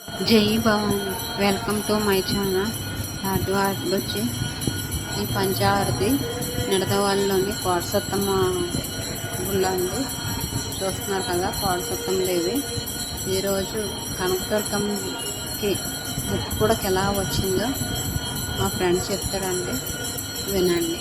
జై Bhavani, welcome to my channel heart heart Buchi. ఈ పంచావృతి నిడదవాళ్ళలోని కోటసత్తమ్మ గుళ్ళ అండి. చూస్తున్నారు కదా, కోటసత్తమ్మ దేవి ఈరోజు కనకదుర్గమ్మకి ముక్కు కూడా ఎలా వచ్చిందో మా ఫ్రెండ్ చెప్తాడండి, వినండి.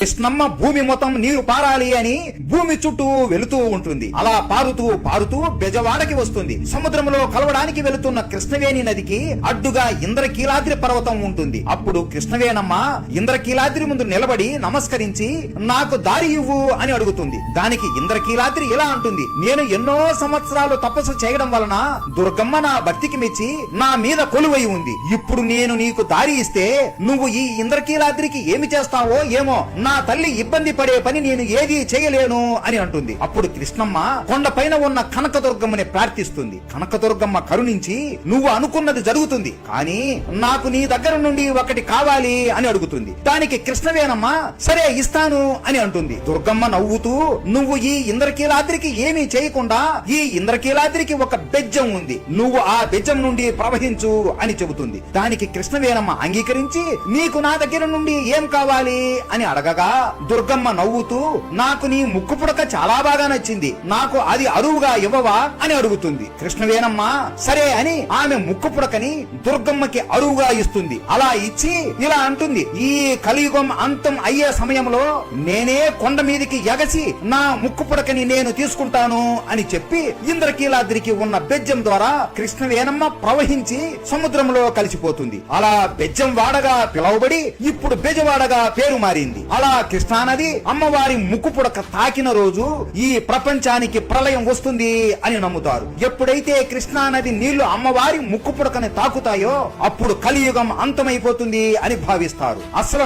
కృష్ణమ్మ భూమి మొత్తం నీరు పారాలి అని భూమి చుట్టూ వెళుతూ ఉంటుంది. అలా పారుతూ పారుతూ బెజవాడకి వస్తుంది. సముద్రంలో కలవడానికి వెళుతున్న కృష్ణవేణి నదికి అడ్డుగా ఇంద్రకీలాద్రి పర్వతం ఉంటుంది. అప్పుడు కృష్ణవేణమ్మ ఇంద్రకీలాద్రి ముందు నిలబడి నమస్కరించి నాకు దారి ఇవ్వు అని అడుగుతుంది. దానికి ఇంద్రకీలాద్రి ఇలా అంటుంది, నేను ఎన్నో సంవత్సరాలు తపస్సు చేయడం వలన దుర్గమ్మ నా భక్తికి మెచ్చి నా మీద కొలువై ఉంది. ఇప్పుడు నేను నీకు దారి ఇస్తే నువ్వు ఈ ఇంద్రకీలాద్రికి ఏమి చేస్తావో ఏమో, నా తల్లి ఇబ్బంది పడే పని నేను ఏది చేయలేను అని అంటుంది. అప్పుడు కృష్ణమ్మ కొండపైన ఉన్న కనకదుర్గమ్మని ప్రార్థిస్తుంది. కనకదుర్గమ్మ కరుణించి నువ్వు అనుకున్నది జరుగుతుంది, కానీ నాకు నీ దగ్గర నుండి ఒకటి కావాలి అని అడుగుతుంది. దానికి కృష్ణవేణమ్మ సరే ఇస్తాను అని అంటుంది. దుర్గమ్మ నవ్వుతూ నువ్వు ఈ ఇంద్రకీలాద్రికి ఏమీ చేయకుండా ఈ ఇంద్రకీలాద్రికి ఒక బెజ్జం ఉంది, నువ్వు ఆ బెజ్జం నుండి ప్రవహించు అని చెబుతుంది. దానికి కృష్ణవేణమ్మ అంగీకరించి నీకు నా దగ్గర నుండి ఏం కావాలి అని అడగగా దుర్గమ్మ నవ్వుతూ నాకు నీ ముక్కు పుడక చాలా బాగా నచ్చింది, నాకు అది అరువుగా ఇవ్వవా అని అడుగుతుంది. కృష్ణవేణమ్మ సరే అని ఆమె ముక్కు పుడకని దుర్గమ్మకి అరువుగా ఇస్తుంది. అలా ఇచ్చి ఇలా అంటుంది, ఈ కలియుగం అంతం అయ్యే సమయంలో నేనే కొండ మీదికి ఎగసి నా ముక్కు పుడకని నేను తీసుకుంటాను అని చెప్పి ఇంద్రకీలాద్రికి ఉన్న బెజ్జం ద్వారా కృష్ణవేణమ్మ ప్రవహించి సముద్రంలో కలిసిపోతుంది. అలా బెజ్జం వాడగా పిలువబడి ఇప్పుడు బెజవాడగా పేరు మారింది. అలా కృష్ణానది అమ్మవారి ముక్కు పుడక తాకిన రోజు ఈ ప్రపంచానికి ప్రళయం వస్తుంది అని నమ్ముతారు. ఎప్పుడైతే కృష్ణానది నీళ్లు అమ్మవారి ముక్కు పుడకని తాకుతాయో అప్పుడు కలియుగం అంతమైపోతుంది అని భావిస్తారు. అసలు